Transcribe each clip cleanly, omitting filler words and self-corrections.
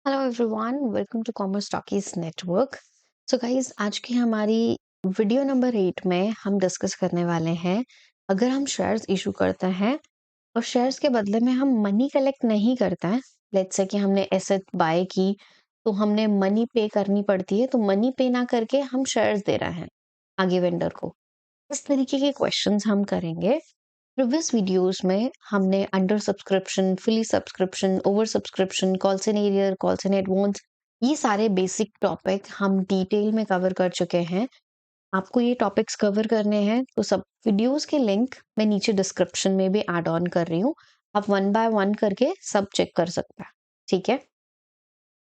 Hello everyone, welcome to commerce talkies network. So guys, आज की हमारी वीडियो नंबर 8 में हम डिस्कस करने वाले हैं, अगर हम शेयर्स इशू करते हैं और शेयर्स के बदले में हम मनी कलेक्ट नहीं करते हैं। लेट्स से कि हमने एसेट बाय की तो हमने मनी पे करनी पड़ती है, तो मनी पे ना करके हम शेयर्स दे रहे हैं आगे वेंडर को। इस तरीके के क्वेश्चंस हम करेंगे। प्रीवियस वीडियोस में हमने under subscription, fully subscription, over subscription, calls in arrear, calls in advance, ये सारे बेसिक टॉपिक हम डिटेल में कवर कर चुके हैं। आपको ये टॉपिक्स कवर करने हैं तो सब वीडियोस के लिंक मैं नीचे डिस्क्रिप्शन में भी ऐड ऑन कर रही हूँ। आप वन बाय वन करके सब चेक कर सकते हैं। ठीक है,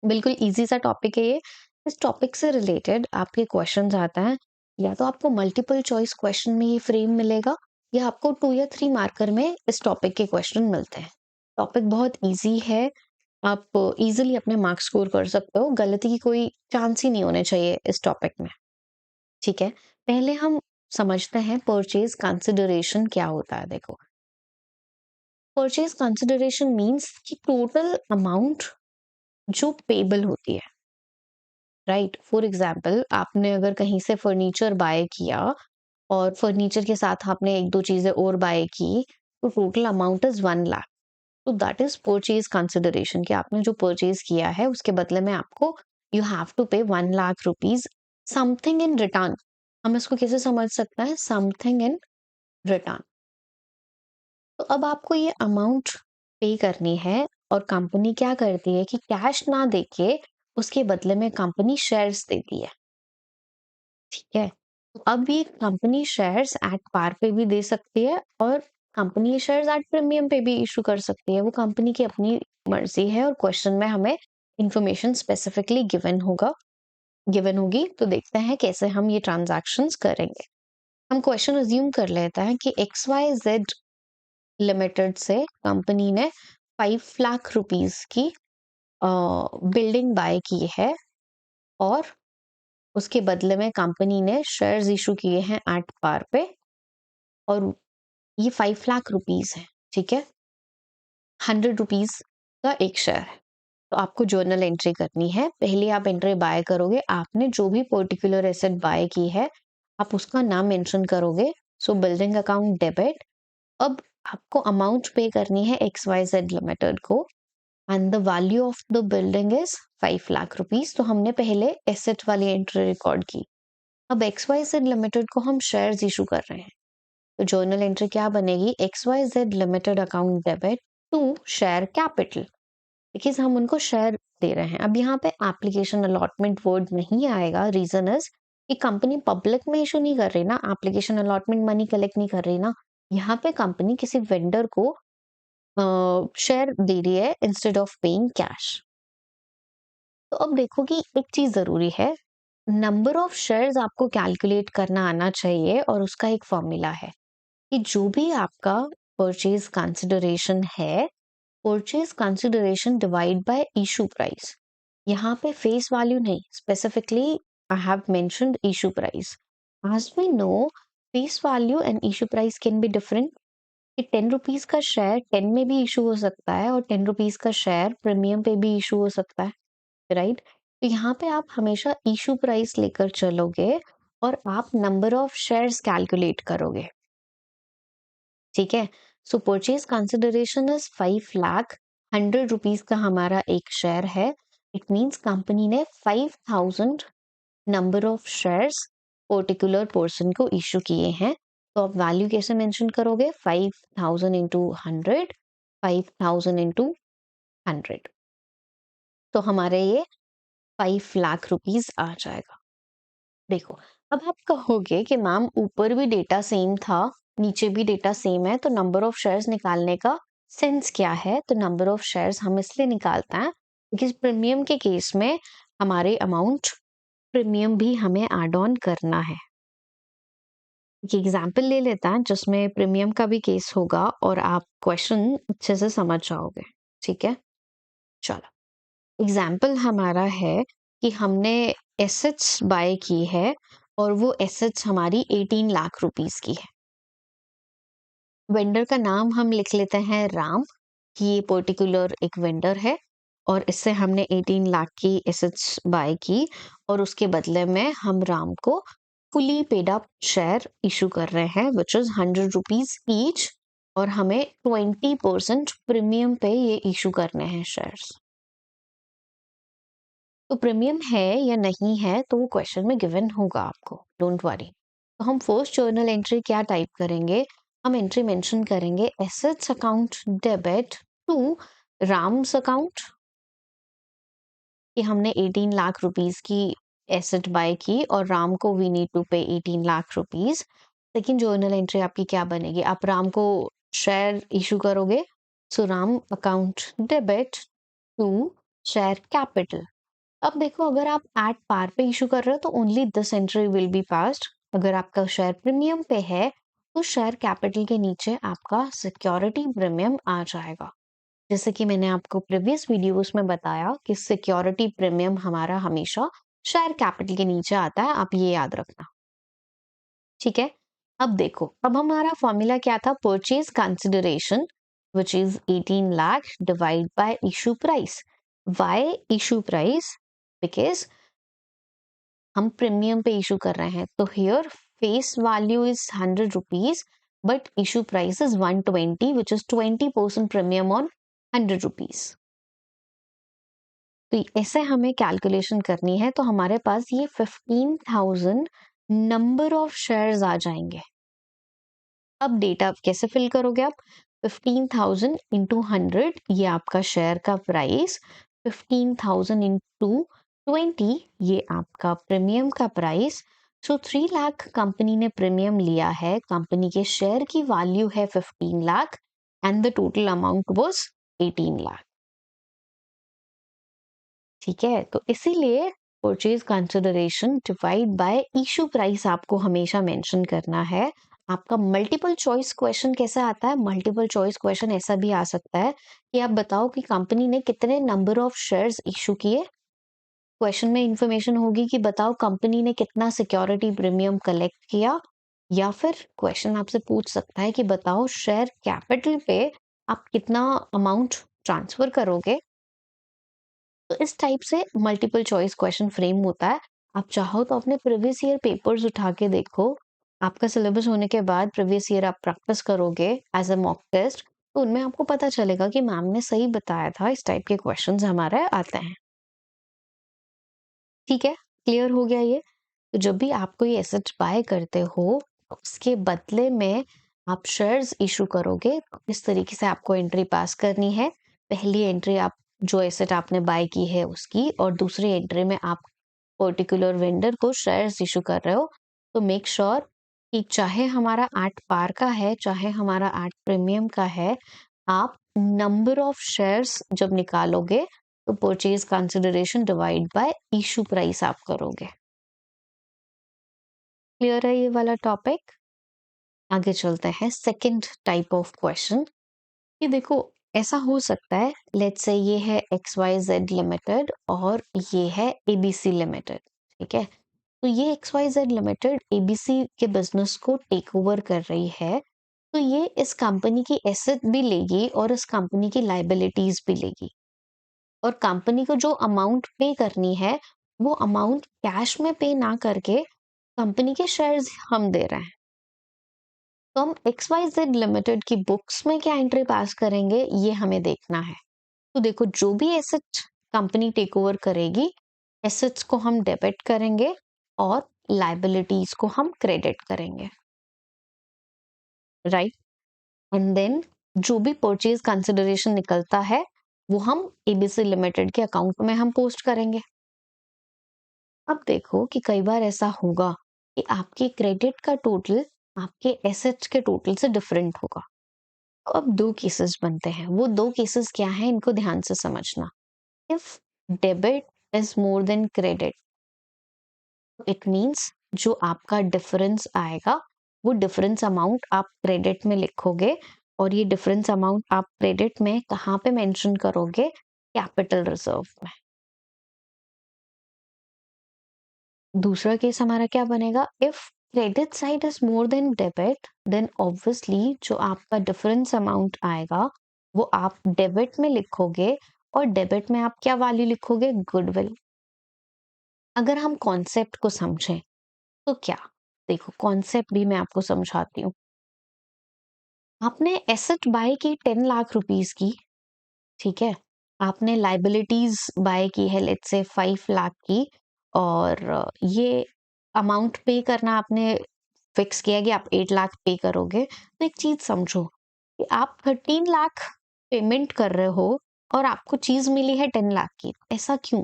बिल्कुल इजी सा टॉपिक है ये। इस टॉपिक से रिलेटेड आपके क्वेश्चंस आता है, या तो आपको मल्टीपल चॉइस क्वेश्चन में ये फ्रेम मिलेगा, या आपको 2 या 3 मार्कर में इस टॉपिक के क्वेश्चन मिलते हैं। टॉपिक बहुत इजी है, आप इजीली अपने मार्क्स स्कोर कर सकते हो। गलती की कोई चांस ही नहीं होने चाहिए इस टॉपिक में। ठीक है, पहले हम समझते हैं परचेज कंसिडरेशन क्या होता है। देखो, परचेज कंसिडरेशन मींस कि टोटल अमाउंट जो पेबल होती है। राइट, फॉर एग्जाम्पल आपने अगर कहीं से फर्नीचर बाय किया और फर्नीचर के साथ आपने एक दो चीजें और बाय की, तो टोटल अमाउंट इज 1 लाख। तो दैट इज परचेज कंसिडरेशन, कि आपने जो परचेज किया है उसके बदले में आपको यू हैव टू पे 1 lakh rupees something in return. हम इसको कैसे समझ सकते हैं, समथिंग इन रिटर्न। तो अब आपको ये अमाउंट पे करनी है, और कंपनी क्या करती है कि कैश ना देके उसके बदले में कंपनी शेयर्स देती है। ठीक है, तो अब ये कंपनी शेयर्स एट पार पे भी दे सकती है, और कंपनी शेयर्स एट प्रीमियम पे भी इशू कर सकती है। वो कंपनी की अपनी मर्जी है, और क्वेश्चन में हमें इंफॉर्मेशन स्पेसिफिकली गिवन होगी। तो देखते हैं कैसे हम ये ट्रांजैक्शंस करेंगे। हम क्वेश्चन अज्यूम कर लेते हैं कि XYZ लिमिटेड से कंपनी ने 5 लाख रुपीज की बिल्डिंग बाय की है, और उसके बदले में कंपनी ने शेयर्स इशू किए हैं एट पार पे, और ये 5 लाख रुपीज है। ठीक है, 100 रुपीज का एक शेयर है। तो आपको जर्नल एंट्री करनी है। पहले आप एंट्री बाय करोगे, आपने जो भी पर्टिकुलर एसेट बाय की है आप उसका नाम मेंशन करोगे। सो बिल्डिंग अकाउंट डेबिट। अब आपको अमाउंट पे करनी है XYZ लिमिटेड को, and the value of the building is 5 lakh rupees. तो हमने पहले एसेट वाली एंट्री रिकॉर्ड की। अब XYZ लिमिटेड को हम शेयर्स इशू कर रहे हैं, तो जर्नल एंट्री क्या बनेगी, XYZ limited account debit to share capital, because हम उनको शेयर दे रहे हैं। अब यहाँ पे एप्लीकेशन अलॉटमेंट वर्ड नहीं आएगा। रीजन इज कि कंपनी पब्लिक में इशू नहीं कर रही ना, एप्लीकेशन अलॉटमेंट मनी कलेक्ट नहीं कर रही ना। यहाँ पे कंपनी किसी वेंडर को शेयर दे रही है इंस्टेड ऑफ पेइंग कैश। तो अब देखो कि एक चीज जरूरी है, नंबर ऑफ शेयर्स आपको कैलकुलेट करना आना चाहिए, और उसका एक फॉर्मूला है कि जो भी आपका परचेज कंसिडरेशन है, purchase consideration divide by issue price. यहाँ पे फेस वैल्यू नहीं, specifically I have mentioned issue price. As we know, face value and issue price can be different. कि 10 रुपीज का शेयर 10 में भी इशू हो सकता है, और 10 रुपीज का शेयर प्रीमियम पे भी इशू हो सकता है। राइट, तो यहाँ पे आप हमेशा इशू प्राइस लेकर चलोगे, और आप नंबर ऑफ शेयर्स कैलकुलेट करोगे। ठीक है, सो purchase consideration is 5 lakh, 100 rupees का हमारा एक शेयर है। इट मीन्स कंपनी ने 5,000 number of shares particular person को इशू किए हैं। तो आप वैल्यू कैसे मेंशन करोगे, 5,000 इंटू 100, 5,000 इंटू 100, तो हमारे ये 5 लाख रुपीज आ जाएगा। देखो, अब आप कहोगे कि मैम ऊपर भी डेटा सेम था, नीचे भी डेटा सेम है, तो नंबर ऑफ शेयर्स निकालने का सेंस क्या है। तो नंबर ऑफ शेयर्स हम इसलिए निकालते हैं क्योंकि प्रीमियम के केस में हमारे अमाउंट प्रीमियम भी हमें ऐड ऑन करना है। एक एग्जाम्पल ले लेता है जिसमें प्रीमियम का भी केस होगा, और आप क्वेश्चन अच्छे से समझ जाओगे। ठीक है, चलो, एग्जाम्पल हमारा है कि हमने एसेट्स बाय की है, और वो एसेट्स हमारी 18 लाख रुपीज की है। वेंडर का नाम हम लिख लेते हैं राम, कि ये पर्टिकुलर एक वेंडर है। और इससे हमने 18 लाख की एसेट्स बाय की और उसके बदले में हम राम को fully paid up share issue कर रहे हैं विच इज 100 रुपीज ईच, और हमें 20% प्रीमियम पे ये इशू करने हैं शेयर्स। तो प्रीमियम है या नहीं है तो वो क्वेश्चन में गिवन होगा आपको, डोंट वरी। तो हम फर्स्ट जर्नल एंट्री क्या टाइप करेंगे, हम एंट्री मेंशन करेंगे assets account debit to Ram's account, कि हमने 18 लाख रुपीस की एसेट बाय की और राम को we need to pay 18 lakh rupees. Second journal entry आपकी क्या बनेगी, आप राम को शेयर इशू करोगे, so Ram account debit to share capital. अब देखो, अगर आप एट पार पे इशू कर रहे हो तो only this entry will be passed. अगर आपका शेयर प्रीमियम पे है तो शेयर कैपिटल के नीचे आपका सिक्योरिटी प्रीमियम आ जाएगा। जैसे कि मैंने आपको प्रीवियस वीडियोस में बताया कि सिक्योरिटी प्रीमियम हमारा हमेशा शेयर कैपिटल के नीचे आता है, आप ये याद रखना। ठीक है, अब देखो, अब हमारा फॉर्मूला क्या था, purchase consideration which is 18 lakh divide by issue price. Why issue price? Because हम प्रीमियम पे इशू कर रहे हैं, तो here face value is 100 rupees but issue price is 120 which is 20% premium on 100 rupees. तो ऐसे हमें कैलकुलेशन करनी है, तो हमारे पास ये 15,000 नंबर ऑफ शेयर्स आ जाएंगे। अब डेटा कैसे फिल करोगे आप, 15,000 इंटू 100 ये आपका शेयर का प्राइस, 15,000 इंटू 20 ये आपका प्रीमियम का प्राइस। सो 3 लाख कंपनी ने प्रीमियम लिया है, कंपनी के शेयर की वैल्यू है 15 lakh and the total amount was 18 lakh. ठीक है, तो इसीलिए purchase consideration divide by issue price आपको हमेशा मेंशन करना है। आपका मल्टीपल चॉइस क्वेश्चन कैसे आता है, मल्टीपल चॉइस क्वेश्चन ऐसा भी आ सकता है कि आप बताओ कि कंपनी ने कितने नंबर ऑफ शेयर्स इशू किए। क्वेश्चन में इंफॉर्मेशन होगी कि बताओ कंपनी ने कितना सिक्योरिटी प्रीमियम कलेक्ट किया, या फिर क्वेश्चन आपसे पूछ सकता है कि बताओ शेयर कैपिटल पे आप कितना अमाउंट ट्रांसफर करोगे। तो इस टाइप से मल्टीपल चॉइस क्वेश्चन फ्रेम होता है। आप चाहो तो अपने प्रीवियस ईयर पेपर्स उठा के देखो, आपका सिलेबस होने के बाद प्रीवियस ईयर आप प्रैक्टिस करोगे एज अ मॉक टेस्ट, तो उनमें आपको पता चलेगा कि मैम ने सही बताया था, इस टाइप के क्वेश्चंस हमारे आते हैं। ठीक है, क्लियर हो गया ये। तो जब भी आप कोई एसेट बाय करते हो उसके बदले में आप शेयर्स इशू करोगे, तो इस तरीके से आपको एंट्री पास करनी है। पहली एंट्री आप जो एसेट आपने बाय की है उसकी, और दूसरी एंट्री में आप पर्टिकुलर वेंडर को शेयर्स इशू कर रहे हो। तो मेक श्योर कि चाहे हमारा 8 पार का है चाहे हमारा 8 प्रीमियम का है, आप नंबर ऑफ शेयर्स जब निकालोगे तो purchase consideration divide by issue price आप करोगे। क्लियर है ये वाला टॉपिक? आगे चलते हैं सेकंड टाइप ऑफ क्वेश्चन। ये देखो, ऐसा हो सकता है, लेट्स से ये है XYZ लिमिटेड और ये है ABC लिमिटेड। ठीक है, तो ये XYZ लिमिटेड ABC के बिजनेस को टेक ओवर कर रही है, तो ये इस कंपनी की एसेट भी लेगी और इस कंपनी की लाइबिलिटीज भी लेगी, और कंपनी को जो अमाउंट पे करनी है वो अमाउंट कैश में पे ना करके कंपनी के शेयर्स हम दे रहे हैं। तो हम XYZ लिमिटेड की बुक्स में क्या एंट्री पास करेंगे ये हमें देखना है। तो देखो, जो भी एसेट कंपनी टेक ओवर करेगी, एसेट्स को हम डेबिट करेंगे और लाइबिलिटीज को हम क्रेडिट करेंगे, राइट। एंड देन जो भी परचेज कंसिडरेशन निकलता है वो हम ABC लिमिटेड के अकाउंट में हम पोस्ट करेंगे। अब देखो कि कई बार ऐसा होगा कि आपके क्रेडिट का टोटल आपके एसेट्स के टोटल से डिफरेंट होगा। तो अब दो केसेस बनते हैं, वो दो केसेस क्या हैं इनको ध्यान से समझना। If debit is more than credit, it means जो आपका डिफरेंस आएगा वो डिफरेंस अमाउंट आप क्रेडिट में लिखोगे, और ये डिफरेंस अमाउंट आप क्रेडिट में कहाँ पे मेंशन करोगे, कैपिटल रिजर्व में। दूसरा केस हमारा क्या बनेगा, if credit side is more than debit, then obviously जो आपका डिफरेंस अमाउंट आएगा वो आप डेबिट में लिखोगे और डेबिट में आप क्या वैल्यू लिखोगे? गुडविल। अगर हम कॉन्सेप्ट को समझें तो क्या, देखो कॉन्सेप्ट भी मैं आपको समझाती हूँ। आपने एसेट बाय की 10 लाख रुपीस की, ठीक है, आपने लाइबिलिटीज बाय की है लेट्स से 5 लाख की, और ये अमाउंट पे करना आपने फिक्स किया कि आप 8 लाख पे करोगे। तो एक चीज समझो कि आप 13 लाख पेमेंट कर रहे हो और आपको चीज मिली है 10 लाख की। ऐसा क्यों?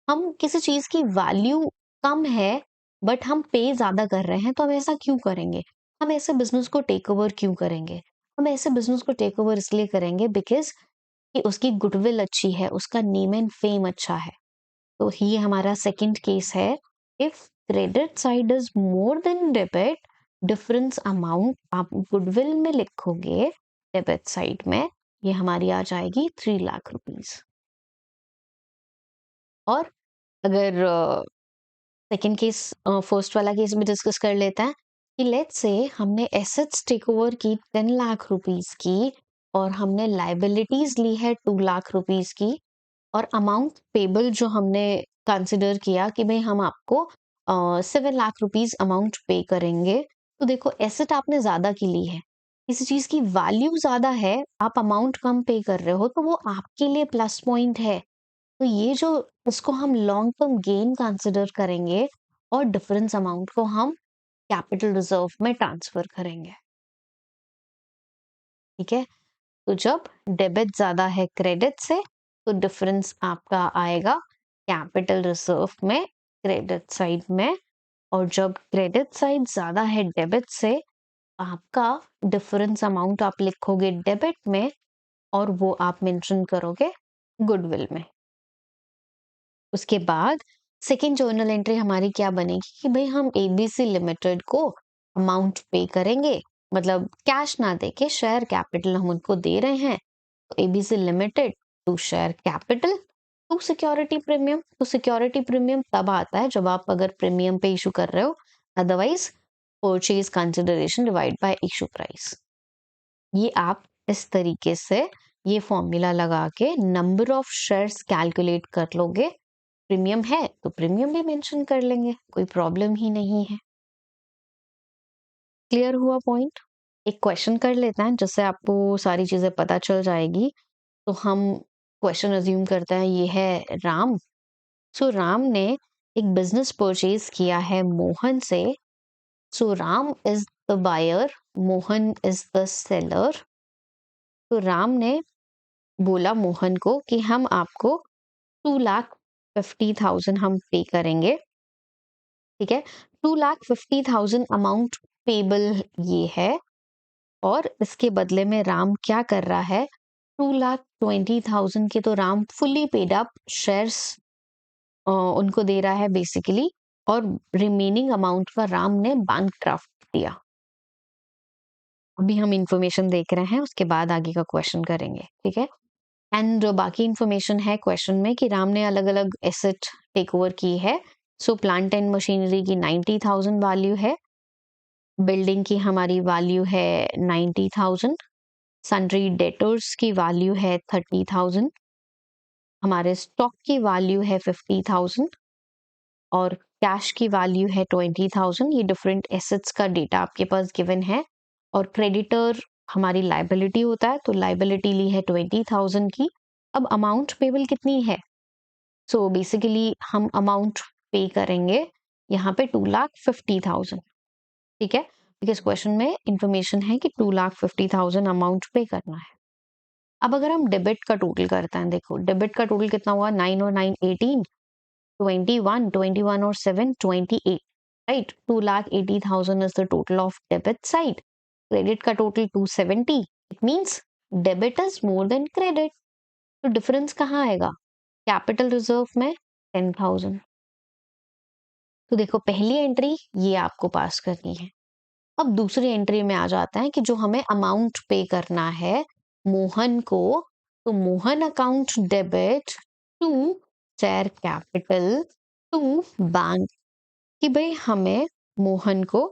हम किसी चीज की वैल्यू कम है बट हम पे ज्यादा कर रहे हैं, तो हम ऐसा क्यों करेंगे? हम ऐसे बिजनेस को टेक ओवर क्यों करेंगे? हम ऐसे बिजनेस को टेक ओवर इसलिए करेंगे बिकॉज कि उसकी गुडविल अच्छी है, उसका नेम एंड फेम अच्छा है। तो ये हमारा सेकंड केस है। If credit side is more than debit, difference amount आप गुडविल में लिखोगे डेबिट साइड में, ये हमारी आ जाएगी 3 लाख रुपीस। और अगर सेकेंड केस, फर्स्ट वाला केस भी डिस्कस कर लेते हैं कि लेट्स से हमने एसेट्स टेक ओवर की 10 लाख रुपीस की और हमने लाइबिलिटीज ली है 2 लाख रुपीस की, और अमाउंट पेबल जो हमने कंसिडर किया कि भाई हम आपको 7 लाख रुपीस अमाउंट पे करेंगे। तो देखो एसेट आपने ज्यादा की ली है, किसी चीज की वैल्यू ज्यादा है, आप अमाउंट कम पे कर रहे हो, तो वो आपके लिए प्लस पॉइंट है। तो ये जो, इसको हम लॉन्ग टर्म गेन कंसिडर करेंगे और डिफरेंस अमाउंट को हम कैपिटल रिजर्व में ट्रांसफर करेंगे। ठीक है, तो जब डेबिट ज्यादा है क्रेडिट से तो डिफरेंस आपका आएगा कैपिटल रिजर्व में, क्रेडिट साइड में। और जब क्रेडिट साइड ज्यादा है डेबिट से, आपका डिफरेंस अमाउंट आप लिखोगे डेबिट में और वो आप मेंशन करोगे गुडविल में। उसके बाद सेकेंड जर्नल एंट्री हमारी क्या बनेगी कि भाई हम एबीसी लिमिटेड को अमाउंट पे करेंगे, मतलब कैश ना देके शेयर कैपिटल हम उनको दे रहे हैं। तो ABC limited to share capital to security premium. तो सिक्योरिटी प्रीमियम तब आता है जब आप अगर प्रीमियम पे इशू कर रहे हो, otherwise purchase consideration divide by issue price. ये आप इस तरीके से ये फॉर्मूला लगा के नंबर ऑफ शेयर्स कैलकुलेट कर लोगे। प्रीमियम है तो प्रीमियम भी मेंशन कर लेंगे, कोई प्रॉब्लम ही नहीं है। क्लियर हुआ पॉइंट? एक क्वेश्चन कर लेते हैं जिससे आपको सारी चीजें पता चल जाएगी। तो हम क्वेश्चन अज्यूम करते हैं ये है राम। सो राम ने एक बिजनेस परचेज किया है मोहन से। So Ram is the buyer, Mohan is the seller. तो राम ने बोला मोहन को कि हम आपको 2,50,000 हम पे करेंगे। ठीक है, 2,50,000 अमाउंट पेबल ये है, और इसके बदले में राम क्या कर रहा है, 2,20,000 के तो Ram fully paid up shares उनको दे रहा है बेसिकली, और रिमेनिंग अमाउंट का राम ने बैंक ड्राफ्ट दिया। अभी हम इंफॉर्मेशन देख रहे हैं, उसके बाद आगे का क्वेश्चन करेंगे। ठीक है, एंड बाकी इंफॉर्मेशन है क्वेश्चन में कि राम ने अलग अलग एसेट टेक ओवर की है। सो प्लांट एंड मशीनरी की 90,000 वैल्यू है, बिल्डिंग की हमारी वैल्यू है 90,000, सन्ड्री डेटर्स की वैल्यू है 30,000, हमारे स्टॉक की वैल्यू है 50,000, और कैश की वैल्यू है 20,000। ये डिफरेंट एसेट्स का डेटा आपके पास गिवन है। और क्रेडिटर हमारी लाइबिलिटी होता है, तो लाइबिलिटी ली है 20,000 की। अब अमाउंट पेबल कितनी है? सो बेसिकली हम अमाउंट पे करेंगे यहाँ पे 2,50,000। ठीक है, बिकॉज क्वेश्चन में इंफॉर्मेशन है कि 2,50,000 अमाउंट पे करना है। अब अगर हम डेबिट का टोटल करते हैं, देखो डेबिट का टोटल कितना हुआ, 9 और 9 18, 21, 21 और 7 28, right. 2,80,000 is the total of debit side. Credit का total 270, it means debit is more than credit. तो डिफरेंस कहाँ आएगा? कैपिटल रिजर्व में 10,000। तो देखो पहली एंट्री ये आपको पास करनी है। अब दूसरी एंट्री में आ जाता है कि जो हमें अमाउंट पे करना है मोहन को, तो Mohan account debit to share capital to bank, कि भाई हमें मोहन को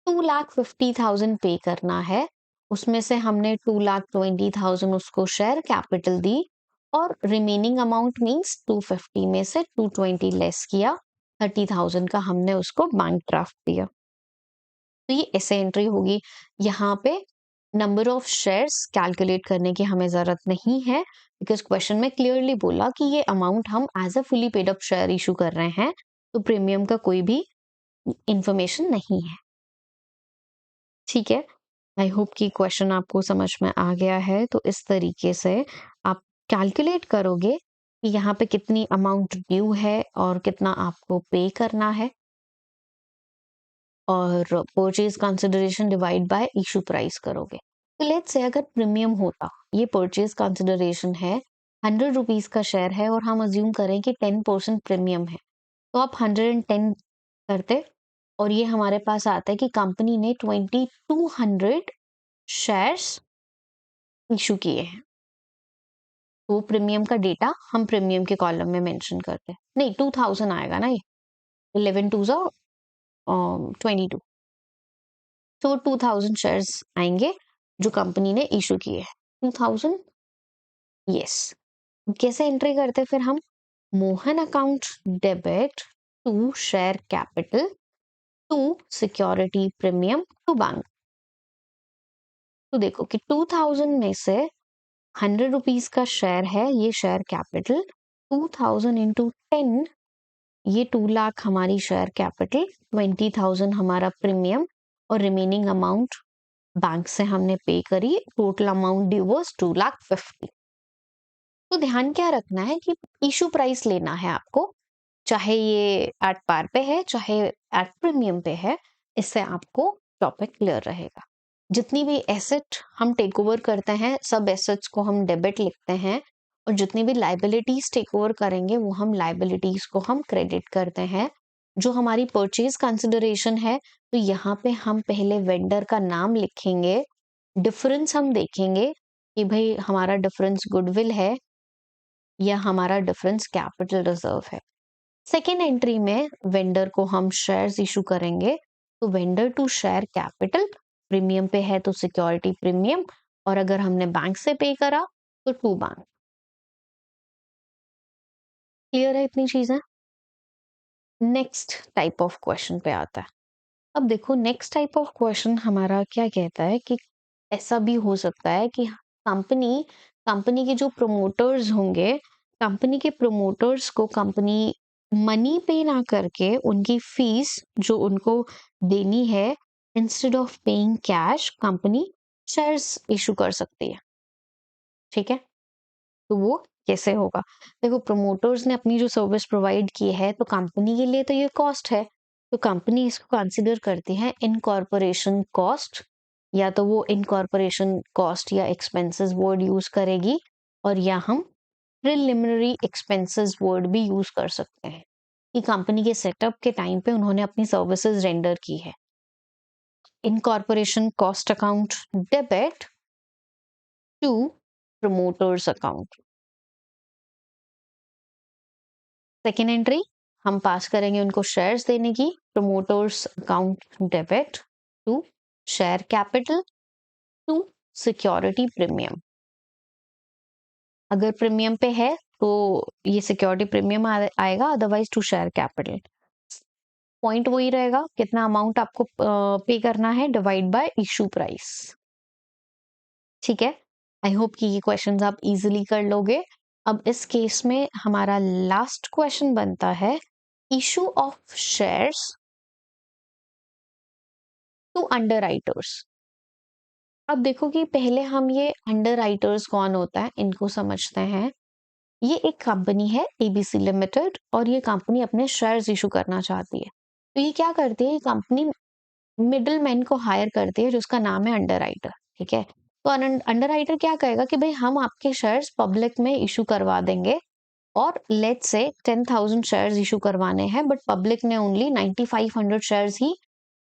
2,50,000 पे करना है। उसमें से हमने 2,20,000 उसको शेयर कैपिटल दी और रिमेनिंग अमाउंट मींस 250 में से 220 लेस किया, 30,000 का हमने उसको बैंक ड्राफ्ट दिया। तो ये ऐसे एंट्री होगी। यहाँ पे नंबर ऑफ शेयर्स कैलकुलेट करने की हमें जरूरत नहीं है, बिकॉज क्वेश्चन में क्लियरली बोला कि ये अमाउंट हम as a fully paid up share issue कर रहे हैं, तो प्रीमियम का कोई भी इंफॉर्मेशन नहीं है। ठीक है, आई होप कि क्वेश्चन आपको समझ में आ गया है। तो इस तरीके से आप कैलकुलेट करोगे कि यहाँ पे कितनी अमाउंट ड्यू है और कितना आपको पे करना है, और purchase consideration divide by issue price करोगे। तो लेट्स से अगर प्रीमियम होता, ये परचेज कंसिडरेशन है, 100 रुपीज का शेयर है और हम अज्यूम करें कि 10% प्रीमियम है, तो आप 110 करते और ये हमारे पास आता है कि कंपनी ने 2200 शेयर्स इशू किए हैं। तो प्रीमियम का डेटा हम प्रीमियम के कॉलम में मेंशन करते हैं। नहीं, 2000 आएगा ना, ये 11 टू 22, तो 2000 शेयर्स आएंगे जो कंपनी ने इशू किए हैं। 2000, यस। कैसे एंट्री करते फिर हम? Mohan account debit to share capital to security premium to bank. तो देखो कि 2000 में से 100 रुपीज का शेयर है, ये शेयर कैपिटल, 2000 इंटू 10, ये 2 लाख हमारी शेयर कैपिटल, 20,000 हमारा प्रीमियम, और रिमेनिंग अमाउंट बैंक से हमने पे करी। Total amount due was 2,50,000। तो ध्यान क्या रखना है कि इशू प्राइस लेना है आपको, चाहे ये एट पार पे है चाहे एट प्रीमियम पे है, इससे आपको टॉपिक क्लियर रहेगा। जितनी भी एसेट हम टेक ओवर करते हैं, सब एसेट्स को हम डेबिट लिखते हैं, और जितनी भी लाइबिलिटीज टेक ओवर करेंगे वो हम लाइबिलिटीज को हम क्रेडिट करते हैं। जो हमारी परचेज कंसिडरेशन है, तो यहाँ पे हम पहले वेंडर का नाम लिखेंगे, डिफरेंस हम देखेंगे कि भाई हमारा डिफरेंस गुडविल है या हमारा डिफरेंस कैपिटल रिजर्व है। सेकेंड एंट्री में वेंडर को हम शेयर्स इशू करेंगे, तो vendor to share capital, premium पे है तो सिक्योरिटी प्रीमियम, और अगर हमने बैंक से पे करा तो टू बैंक। क्लियर है इतनी चीजें? नेक्स्ट टाइप ऑफ क्वेश्चन पे आता है। अब देखो नेक्स्ट टाइप ऑफ क्वेश्चन हमारा क्या कहता है कि ऐसा भी हो सकता है कि कंपनी कंपनी के जो प्रमोटर्स होंगे, कंपनी के प्रमोटर्स को कंपनी मनी पे ना करके उनकी फीस जो उनको देनी है, instead of paying cash, company shares issue कर सकती है। ठीक है, तो वो कैसे होगा? देखो, प्रमोटर्स ने अपनी जो सर्विस प्रोवाइड की है, तो कंपनी के लिए तो ये कॉस्ट है, तो कंपनी इसको कंसिडर करती है इनकॉर्पोरेशन कॉस्ट, या तो वो इनकॉर्पोरेशन कॉस्ट या एक्सपेंसेस वर्ड यूज करेगी, और या हम प्रिलिमिनरी एक्सपेंसेस वर्ड भी यूज कर सकते हैं कि कंपनी के सेटअप के टाइम पे उन्होंने अपनी सर्विसेज रेंडर की है। Incorporation cost account debit to promoters account. Second entry हम पास करेंगे उनको शेयर्स देने की, promoters account debit to share capital to security premium. अगर प्रीमियम पे है तो ये सिक्योरिटी प्रीमियम आएगा, otherwise to share capital. Point वही रहेगा, कितना अमाउंट आपको पे करना है डिवाइड बाय इशू प्राइस। ठीक है, आई होप कि ये क्वेश्चंस आप इजीली कर लोगे। अब इस केस में हमारा लास्ट क्वेश्चन बनता है issue of shares to underwriters. अब देखो कि पहले हम ये अंडरराइटर्स कौन होता है इनको समझते हैं। ये एक कंपनी है एबीसी लिमिटेड, और ये कंपनी अपने शेयर्स इशू करना चाहती है। तो ये क्या करती है, ये कंपनी मिडिल मैन को हायर करती है जिसका नाम है अंडरराइटर। ठीक है, तो अंडरराइटर क्या कहेगा कि भाई हम आपके शेयर्स पब्लिक में इशू करवा देंगे, और लेट्स से 10,000 शेयर्स इशू करवाने हैं, बट पब्लिक ने ओनली 9,500 शेयर्स ही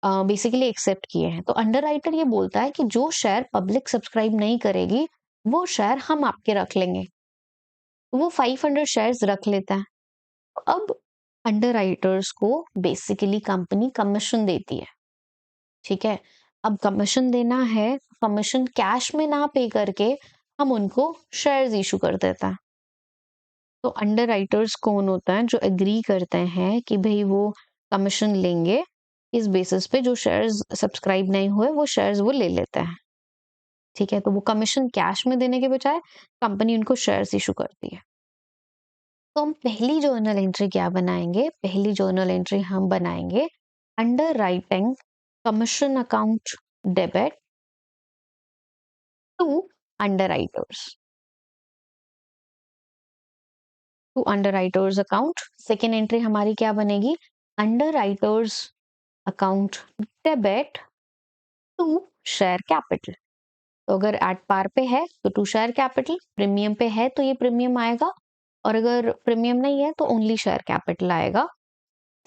बेसिकली एक्सेप्ट किए हैं। तो अंडरराइटर ये बोलता है कि जो शेयर पब्लिक सब्सक्राइब नहीं करेगी वो शेयर हम आपके रख लेंगे। वो 500 शेयर्स रख लेता है। अब अंडरराइटर्स को बेसिकली कंपनी कमीशन देती है। ठीक है, अब कमीशन देना है, कमीशन कैश में ना पे करके हम उनको शेयर्स इशू कर देता है। तो अंडर राइटर्स कौन होता है? जो एग्री करते हैं कि भाई वो कमीशन लेंगे, इस बेसिस पे जो शेयर्स सब्सक्राइब नहीं हुए वो शेयर्स वो ले लेते हैं। ठीक है, तो वो कमीशन कैश में देने के बजाय कंपनी उनको शेयर्स इशू करती है। तो हम पहली जर्नल एंट्री क्या बनाएंगे? पहली जर्नल एंट्री हम बनाएंगे underwriting commission account debit to underwriters, to underwriters account. Second entry हमारी क्या बनेगी? Underwriters account debit to share capital. तो अगर एट पार पे है तो टू शेयर कैपिटल, प्रीमियम पे है तो ये प्रीमियम आएगा, और अगर प्रीमियम नहीं है तो ओनली शेयर कैपिटल आएगा।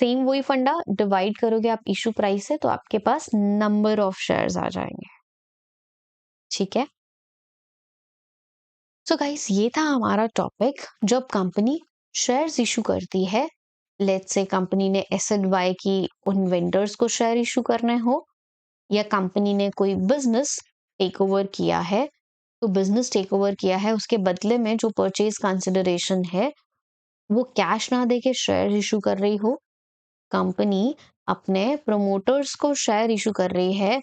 सेम वही फंडा, डिवाइड करोगे आप इशू प्राइस से तो आपके पास नंबर ऑफ शेयर्स आ जाएंगे। ठीक है, सो गाइस ये था हमारा टॉपिक। जब कंपनी शेयर्स इशू करती है, लेट्स से कंपनी ने एसेट बाय की, उन वेंडर्स को शेयर इशू करने हो, या कंपनी ने कोई बिजनेस टेक ओवर किया है, तो बिजनेस टेक ओवर किया है उसके बदले में जो परचेज कंसिडरेशन है वो कैश ना देके शेयर इशू कर रही हो, कंपनी अपने प्रोमोटर्स को शेयर इशू कर रही है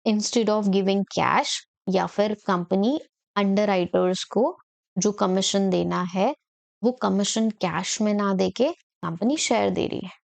इंस्टेड ऑफ गिविंग कैश, या फिर कंपनी अंडर राइटर्स को जो कमीशन देना है वो कमीशन कैश में ना देके कंपनी शेयर दे रही है।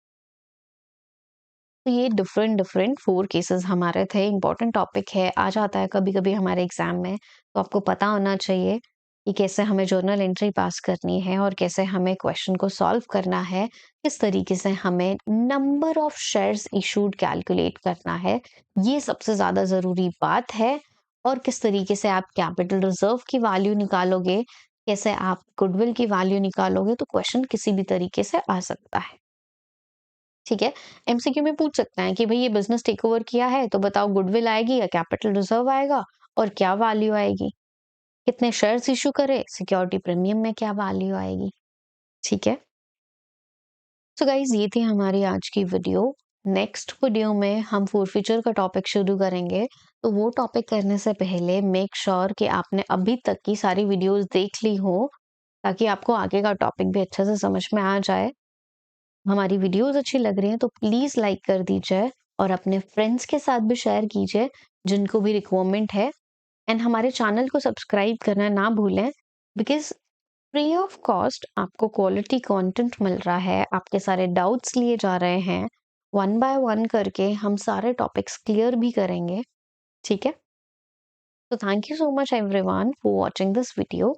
तो ये डिफरेंट डिफरेंट 4 केसेस हमारे थे। इंपॉर्टेंट टॉपिक है, आ जाता है कभी कभी हमारे एग्जाम में, तो आपको पता होना चाहिए कि कैसे हमें जर्नल एंट्री पास करनी है और कैसे हमें क्वेश्चन को सॉल्व करना है, किस तरीके से हमें number of shares issued calculate करना है, ये सबसे ज्यादा जरूरी बात है। और किस तरीके से आप कैपिटल रिजर्व की वैल्यू निकालोगे, कैसे आप गुडविल की वैल्यू निकालोगे, तो क्वेश्चन किसी भी तरीके से आ सकता है। ठीक है, एमसीक्यू में पूछ सकता है कि भाई ये बिजनेस टेक ओवर किया है तो बताओ गुडविल आएगी या कैपिटल रिजर्व आएगा, और क्या वैल्यू आएगी, कितने शेयर्स इशू करे, सिक्योरिटी प्रीमियम में क्या वैल्यू आएगी। ठीक है, सो गाइज ये थी हमारी आज की वीडियो। नेक्स्ट वीडियो में हम फोरफीचर का टॉपिक शुरू करेंगे, तो वो टॉपिक करने से पहले मेक श्योर कि आपने अभी तक की सारी वीडियोस देख ली हो, ताकि आपको आगे का टॉपिक भी अच्छे से समझ में आ जाए। हमारी वीडियोस अच्छी लग रही हैं तो प्लीज लाइक कर दीजिए, और अपने फ्रेंड्स के साथ भी शेयर कीजिए जिनको भी रिक्वायरमेंट है। एंड हमारे चैनल को सब्सक्राइब करना ना भूलें, बिकॉज फ्री ऑफ कॉस्ट आपको क्वालिटी कंटेंट मिल रहा है, आपके सारे डाउट्स लिए जा रहे हैं, वन बाय वन करके हम सारे टॉपिक्स क्लियर भी करेंगे। ठीक है, तो thank you so much everyone for watching this video.